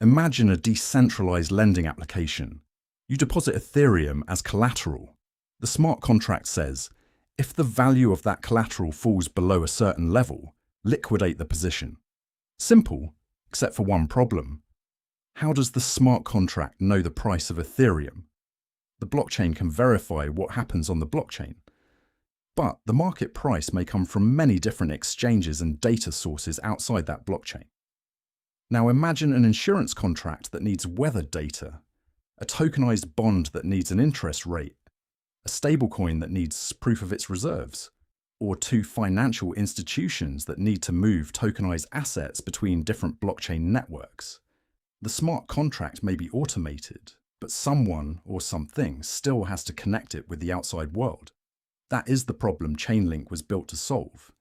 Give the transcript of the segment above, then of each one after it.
Imagine a decentralized lending application. You deposit Ethereum as collateral. The smart contract says, if the value of that collateral falls below a certain level, liquidate the position. Simple, except for one problem. How does the smart contract know the price of Ethereum? The blockchain can verify what happens on the blockchain. But the market price may come from many different exchanges and data sources outside that blockchain. Now imagine an insurance contract that needs weather data, a tokenized bond that needs an interest rate, a stablecoin that needs proof of its reserves, or two financial institutions that need to move tokenized assets between different blockchain networks. The smart contract may be automated, but someone or something still has to connect it with the outside world. That is the problem Chainlink was built to solve,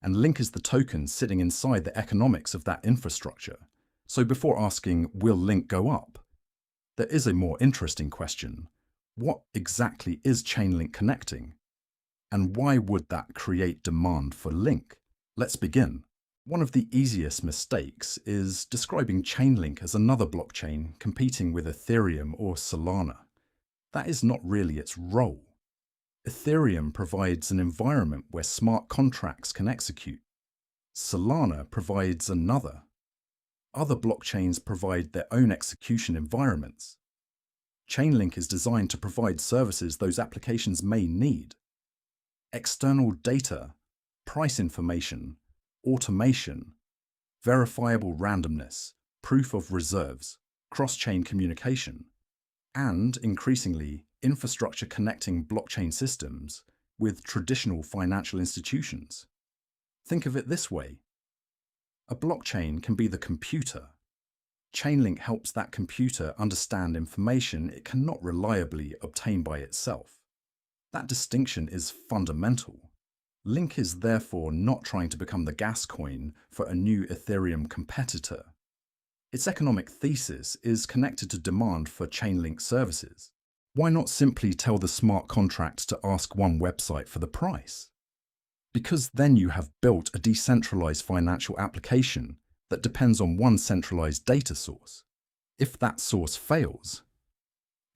and Link is the token sitting inside the economics of that infrastructure. So before asking, will Link go up? There is a more interesting question. What exactly is Chainlink connecting? And why would that create demand for Link? Let's begin. One of the easiest mistakes is describing Chainlink as another blockchain competing with Ethereum or Solana. That is not really its role. Ethereum provides an environment where smart contracts can execute. Solana provides another. Other blockchains provide their own execution environments. Chainlink is designed to provide services those applications may need. External data, price information, automation, verifiable randomness, proof of reserves, cross-chain communication, and, increasingly, infrastructure connecting blockchain systems with traditional financial institutions. Think of it this way. A blockchain can be the computer. Chainlink helps that computer understand information it cannot reliably obtain by itself. That distinction is fundamental. Link is therefore not trying to become the gas coin for a new Ethereum competitor. Its economic thesis is connected to demand for Chainlink services. Why not simply tell the smart contract to ask one website for the price? Because then you have built a decentralized financial application that depends on one centralized data source. If that source fails,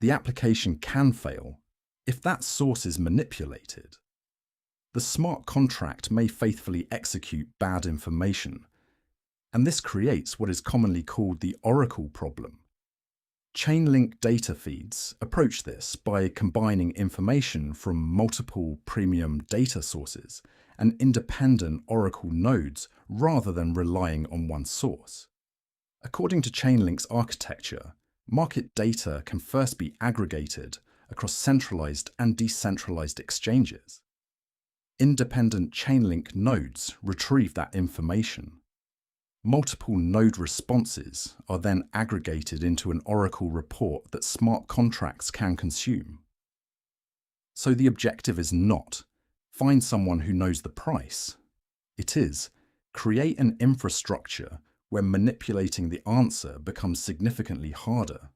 the application can fail if that source is manipulated. The smart contract may faithfully execute bad information, and this creates what is commonly called the oracle problem. Chainlink data feeds approach this by combining information from multiple premium data sources and independent oracle nodes rather than relying on one source. According to Chainlink's architecture, market data can first be aggregated across centralized and decentralized exchanges. Independent Chainlink nodes retrieve that information. Multiple node responses are then aggregated into an oracle report that smart contracts can consume. So the objective is not find someone who knows the price. It is create an infrastructure where manipulating the answer becomes significantly harder.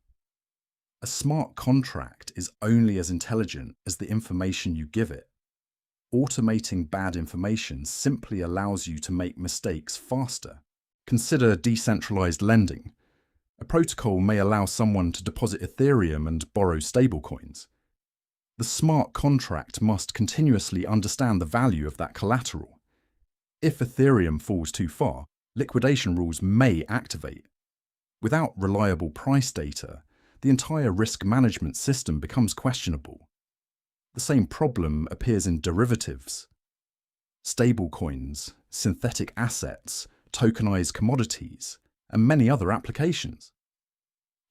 A smart contract is only as intelligent as the information you give it. Automating bad information simply allows you to make mistakes faster. Consider decentralized lending. A protocol may allow someone to deposit Ethereum and borrow stablecoins. The smart contract must continuously understand the value of that collateral. If Ethereum falls too far, liquidation rules may activate. Without reliable price data, the entire risk management system becomes questionable. The same problem appears in derivatives. Stablecoins, synthetic assets, tokenized commodities, and many other applications.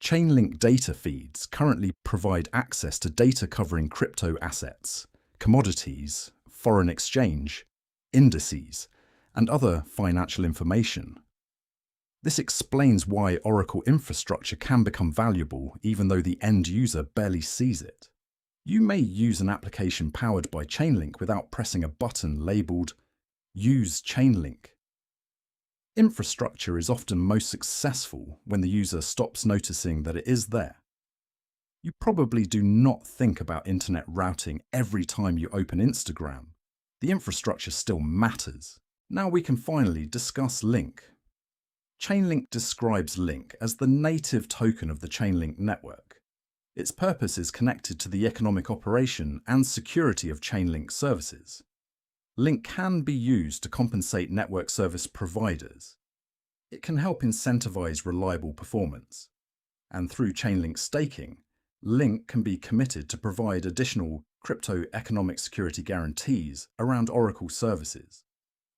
Chainlink data feeds currently provide access to data covering crypto assets, commodities, foreign exchange, indices, and other financial information. This explains why Oracle infrastructure can become valuable even though the end user barely sees it. You may use an application powered by Chainlink without pressing a button labeled Use Chainlink. Infrastructure is often most successful when the user stops noticing that it is there. You probably do not think about internet routing every time you open Instagram. The infrastructure still matters. Now we can finally discuss Link. Chainlink describes Link as the native token of the Chainlink network. Its purpose is connected to the economic operation and security of Chainlink services. Link can be used to compensate network service providers. It can help incentivize reliable performance. And through Chainlink staking, Link can be committed to provide additional crypto economic security guarantees around Oracle services.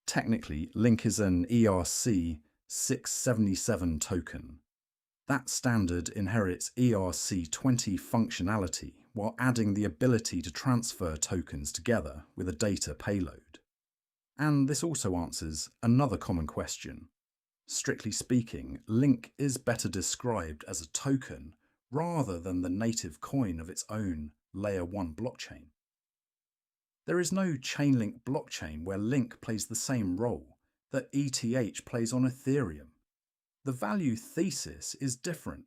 Technically, Link is an ERC 677 token. That standard inherits ERC20 functionality while adding the ability to transfer tokens together with a data payload. And this also answers another common question. Strictly speaking, Link is better described as a token rather than the native coin of its own Layer 1 blockchain. There is no Chainlink blockchain where Link plays the same role that ETH plays on Ethereum. The value thesis is different.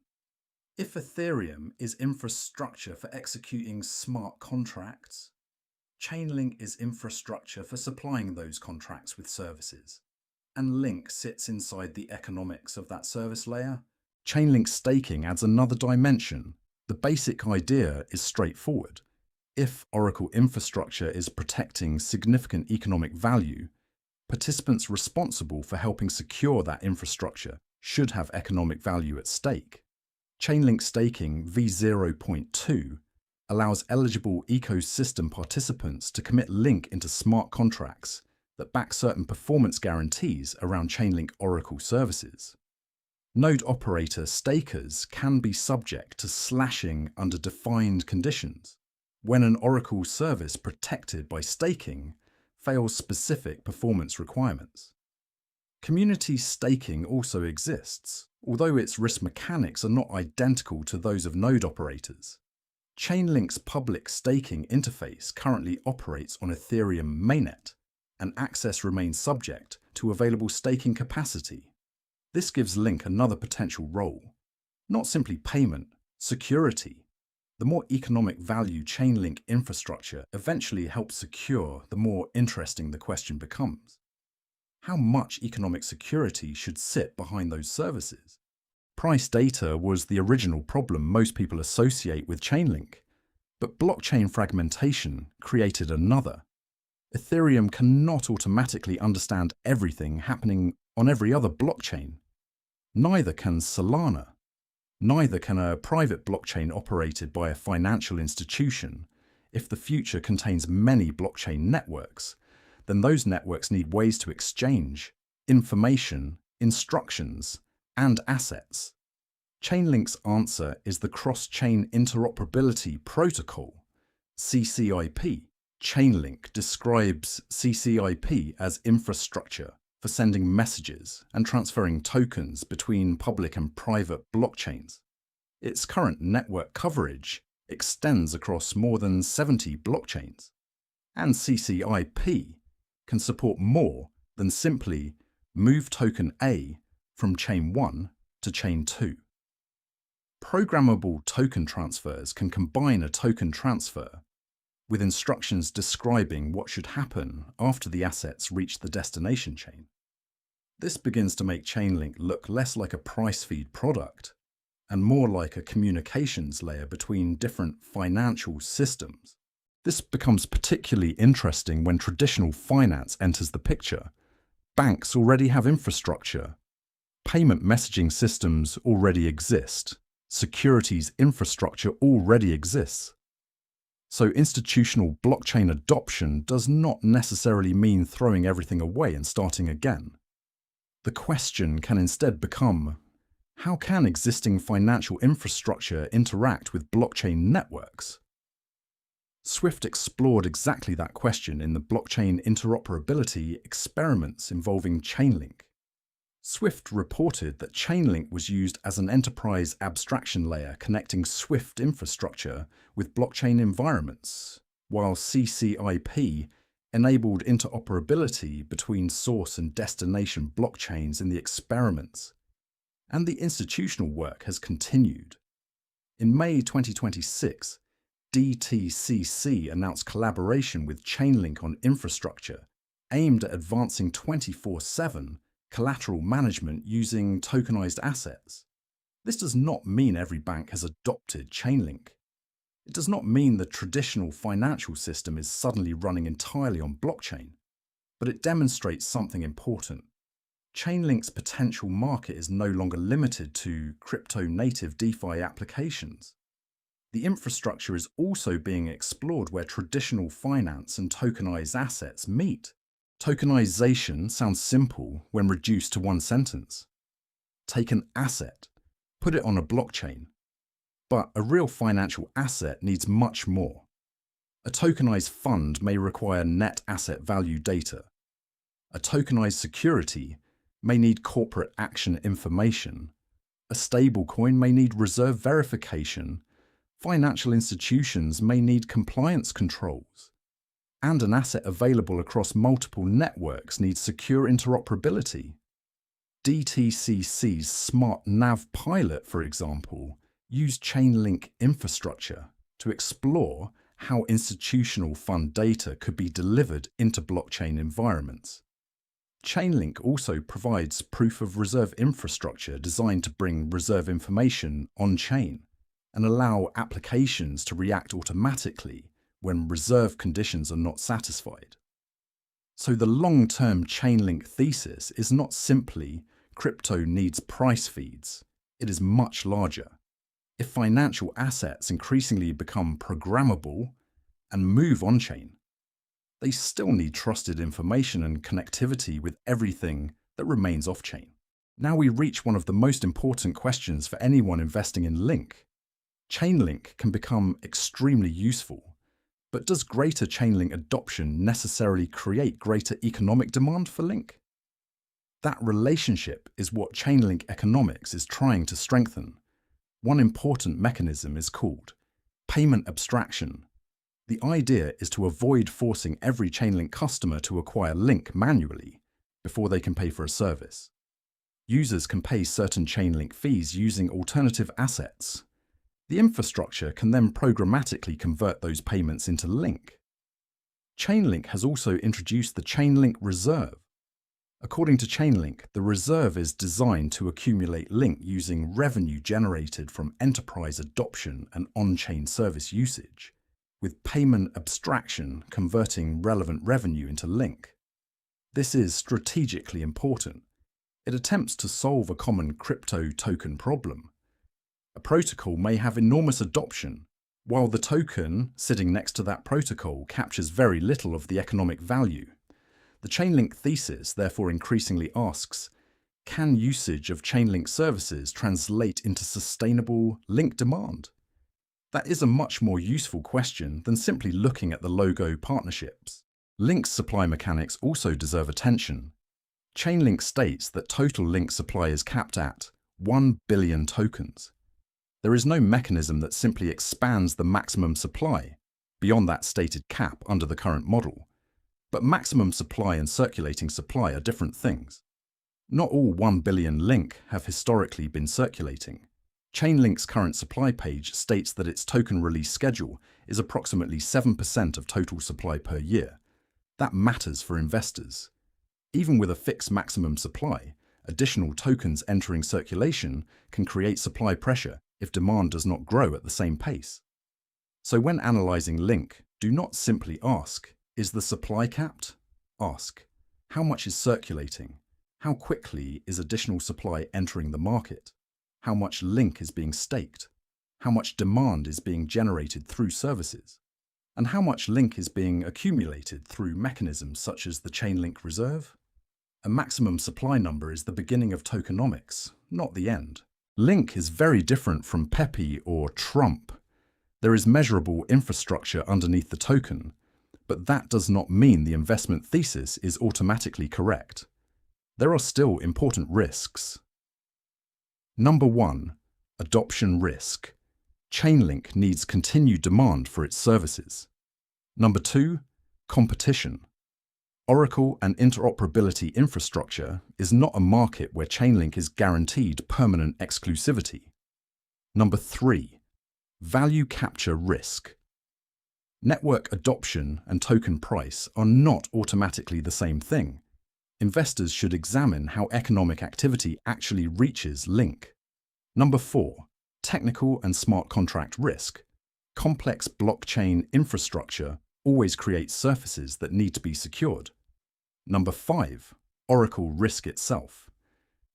If Ethereum is infrastructure for executing smart contracts, Chainlink is infrastructure for supplying those contracts with services, and Link sits inside the economics of that service layer. Chainlink staking adds another dimension. The basic idea is straightforward. If Oracle infrastructure is protecting significant economic value, participants responsible for helping secure that infrastructure should have economic value at stake. Chainlink staking v0.2 allows eligible ecosystem participants to commit Link into smart contracts that back certain performance guarantees around Chainlink Oracle services. Node operator stakers can be subject to slashing under defined conditions when an Oracle service protected by staking fails specific performance requirements. Community staking also exists, although its risk mechanics are not identical to those of node operators. Chainlink's public staking interface currently operates on Ethereum mainnet, and access remains subject to available staking capacity. This gives Link another potential role, not simply payment, security. The more economic value Chainlink infrastructure eventually helps secure, the more interesting the question becomes. How much economic security should sit behind those services? Price data was the original problem most people associate with Chainlink, but blockchain fragmentation created another. Ethereum cannot automatically understand everything happening on every other blockchain. Neither can Solana. Neither can a private blockchain operated by a financial institution. If the future contains many blockchain networks, then those networks need ways to exchange information, instructions, and assets. Chainlink's answer is the Cross-Chain Interoperability Protocol, CCIP. Chainlink describes CCIP as infrastructure for sending messages and transferring tokens between public and private blockchains. Its current network coverage extends across more than 70 blockchains, and CCIP can support more than simply move token A from chain 1 to chain 2. Programmable token transfers can combine a token transfer with instructions describing what should happen after the assets reach the destination chain. This begins to make Chainlink look less like a price feed product and more like a communications layer between different financial systems. This becomes particularly interesting when traditional finance enters the picture. Banks already have infrastructure. Payment messaging systems already exist. Securities infrastructure already exists. So institutional blockchain adoption does not necessarily mean throwing everything away and starting again. The question can instead become, how can existing financial infrastructure interact with blockchain networks? Swift explored exactly that question in the blockchain interoperability experiments involving Chainlink. Swift reported that Chainlink was used as an enterprise abstraction layer connecting Swift infrastructure with blockchain environments, while CCIP enabled interoperability between source and destination blockchains in the experiments. And the institutional work has continued. In May 2026, DTCC announced collaboration with Chainlink on infrastructure aimed at advancing 24/7 collateral management using tokenized assets. This does not mean every bank has adopted Chainlink. It does not mean the traditional financial system is suddenly running entirely on blockchain, but it demonstrates something important. Chainlink's potential market is no longer limited to crypto-native DeFi applications. The infrastructure is also being explored where traditional finance and tokenized assets meet. Tokenization sounds simple when reduced to one sentence. Take an asset, put it on a blockchain. But a real financial asset needs much more. A tokenized fund may require net asset value data. A tokenized security may need corporate action information. A stablecoin may need reserve verification. Financial institutions may need compliance controls. And an asset available across multiple networks needs secure interoperability. DTCC's Smart Nav pilot, for example, used Chainlink infrastructure to explore how institutional fund data could be delivered into blockchain environments. Chainlink also provides proof of reserve infrastructure designed to bring reserve information on-chain and allow applications to react automatically when reserve conditions are not satisfied. So the long-term Chainlink thesis is not simply crypto needs price feeds. It is much larger. If financial assets increasingly become programmable and move on-chain, they still need trusted information and connectivity with everything that remains off-chain. Now we reach one of the most important questions for anyone investing in Link. Chainlink can become extremely useful, but does greater Chainlink adoption necessarily create greater economic demand for Link? That relationship is what Chainlink economics is trying to strengthen. One important mechanism is called payment abstraction. The idea is to avoid forcing every Chainlink customer to acquire Link manually before they can pay for a service. Users can pay certain Chainlink fees using alternative assets. The infrastructure can then programmatically convert those payments into Link. Chainlink has also introduced the Chainlink Reserve. According to Chainlink, the reserve is designed to accumulate Link using revenue generated from enterprise adoption and on-chain service usage, with payment abstraction converting relevant revenue into Link. This is strategically important. It attempts to solve a common crypto token problem. A protocol may have enormous adoption, while the token sitting next to that protocol captures very little of the economic value. The Chainlink thesis therefore increasingly asks, can usage of Chainlink services translate into sustainable Link demand? That is a much more useful question than simply looking at the logo partnerships. Link's supply mechanics also deserve attention. Chainlink states that total Link supply is capped at 1 billion tokens. There is no mechanism that simply expands the maximum supply beyond that stated cap under the current model. But maximum supply and circulating supply are different things. Not all 1 billion Link have historically been circulating. Chainlink's current supply page states that its token release schedule is approximately 7% of total supply per year. That matters for investors. Even with a fixed maximum supply, additional tokens entering circulation can create supply pressure if demand does not grow at the same pace. So when analyzing Link, do not simply ask, is the supply capped? Ask, how much is circulating? How quickly is additional supply entering the market? How much Link is being staked? How much demand is being generated through services? And how much Link is being accumulated through mechanisms such as the Chainlink Reserve? A maximum supply number is the beginning of tokenomics, not the end. Link is very different from Pepe or Trump. There is measurable infrastructure underneath the token, but that does not mean the investment thesis is automatically correct. There are still important risks. Number 1. Adoption risk. Chainlink needs continued demand for its services. Number 2. Competition. Oracle and interoperability infrastructure is not a market where Chainlink is guaranteed permanent exclusivity. Number 3. Value capture risk. Network adoption and token price are not automatically the same thing. investors should examine how economic activity actually reaches Link. Number 4. Technical and smart contract risk. Complex blockchain infrastructure always creates surfaces that need to be secured. Number 5. Oracle risk itself.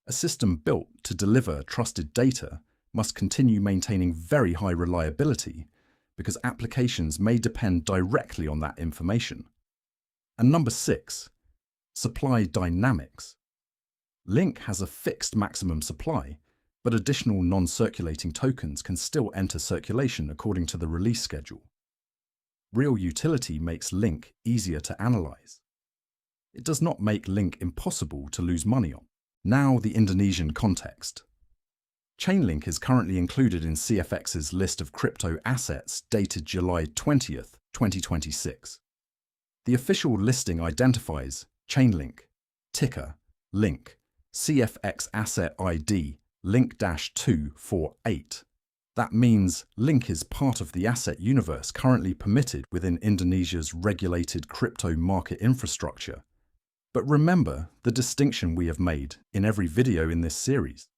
A system built to deliver trusted data must continue maintaining very high reliability because applications may depend directly on that information. And number 6. Supply dynamics. Link has a fixed maximum supply, but additional non-circulating tokens can still enter circulation according to the release schedule. Real utility makes Link easier to analyze. It does not make Link impossible to lose money on. Now the Indonesian context. Chainlink is currently included in CFX's list of crypto assets dated July 20th, 2026. The official listing identifies Chainlink, ticker, Link, CFX asset ID, Link-248. That means Link is part of the asset universe currently permitted within Indonesia's regulated crypto market infrastructure. But remember the distinction we have made in every video in this series.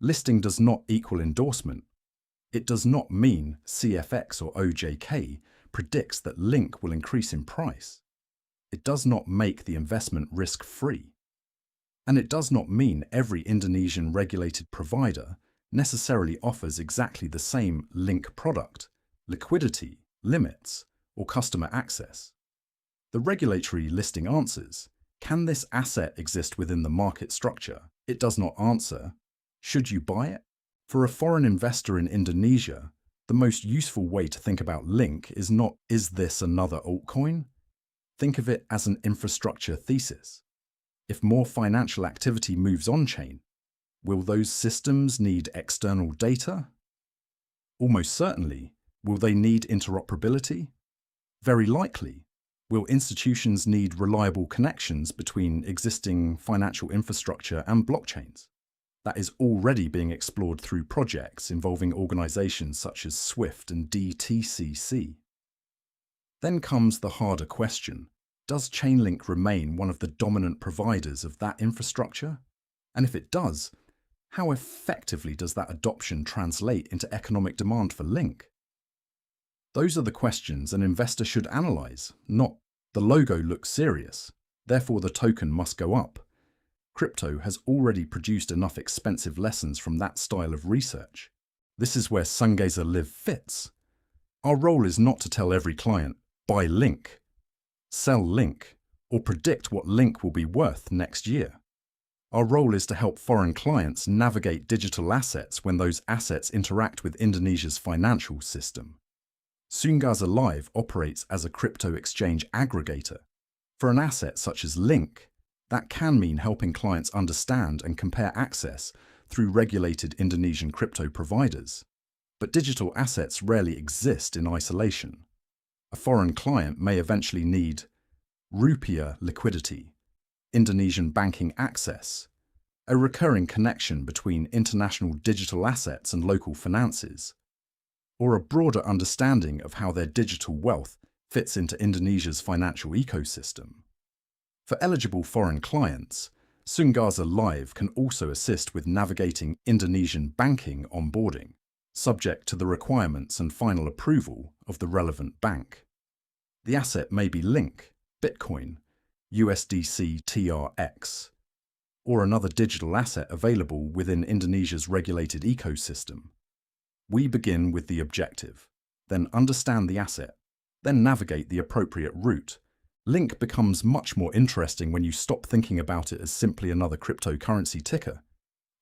Listing does not equal endorsement. It does not mean CFX or OJK predicts that Link will increase in price. It does not make the investment risk-free. And it does not mean every Indonesian regulated provider necessarily offers exactly the same Link product, liquidity, limits, or customer access. The regulatory listing answers, can this asset exist within the market structure? It does not answer, should you buy it? For a foreign investor in Indonesia, the most useful way to think about Link is not, is this another altcoin? Think of it as an infrastructure thesis. If more financial activity moves on-chain, will those systems need external data? Almost certainly. Will they need interoperability? Very likely. Will institutions need reliable connections between existing financial infrastructure and blockchains? That is already being explored through projects involving organizations such as SWIFT and DTCC. Then comes the harder question. Does Chainlink remain one of the dominant providers of that infrastructure? And if it does, how effectively does that adoption translate into economic demand for Link? Those are the questions an investor should analyze, not the logo looks serious, therefore the token must go up. Crypto has already produced enough expensive lessons from that style of research. This is where Sungazer Live fits. Our role is not to tell every client, buy Link, sell Link, or predict what Link will be worth next year. Our role is to help foreign clients navigate digital assets when those assets interact with Indonesia's financial system. Sungazer Live operates as a crypto exchange aggregator. For an asset such as Link, that can mean helping clients understand and compare access through regulated Indonesian crypto providers. But digital assets rarely exist in isolation. A foreign client may eventually need rupiah liquidity, Indonesian banking access, a recurring connection between international digital assets and local finances, or a broader understanding of how their digital wealth fits into Indonesia's financial ecosystem. For eligible foreign clients, Sungazer Live can also assist with navigating Indonesian banking onboarding, subject to the requirements and final approval of the relevant bank. The asset may be Link, Bitcoin, USDC TRX, or another digital asset available within Indonesia's regulated ecosystem. We begin with the objective, then understand the asset, then navigate the appropriate route. Link becomes much more interesting when you stop thinking about it as simply another cryptocurrency ticker.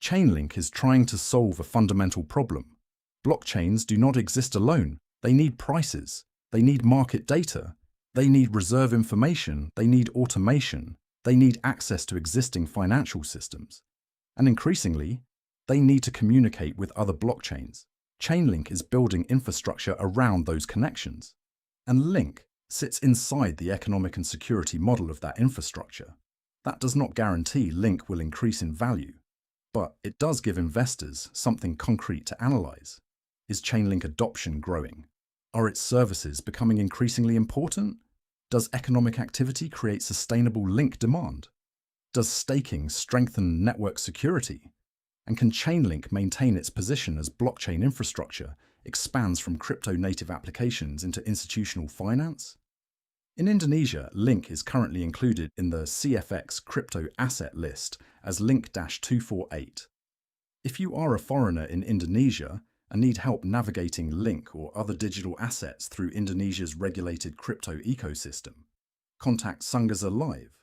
Chainlink is trying to solve a fundamental problem. Blockchains do not exist alone. They need prices. They need market data. They need reserve information. They need automation. They need access to existing financial systems. And increasingly, they need to communicate with other blockchains. Chainlink is building infrastructure around those connections. And Link sits inside the economic and security model of that infrastructure. That does not guarantee Link will increase in value, but it does give investors something concrete to analyze. Is Chainlink adoption growing? Are its services becoming increasingly important? Does economic activity create sustainable Link demand? Does staking strengthen network security? And can Chainlink maintain its position as blockchain infrastructure expands from crypto-native applications into institutional finance? In Indonesia, Link is currently included in the CFX crypto asset list as Link-248. If you are a foreigner in Indonesia and need help navigating Link or other digital assets through Indonesia's regulated crypto ecosystem, contact Sungazer Live.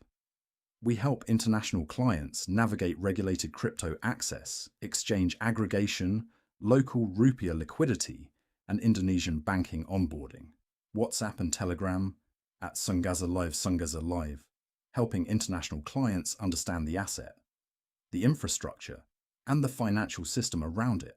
We help international clients navigate regulated crypto access, exchange aggregation, local rupiah liquidity, and Indonesian banking onboarding. WhatsApp and Telegram at Sungazer Live, helping international clients understand the asset, the infrastructure, and the financial system around it.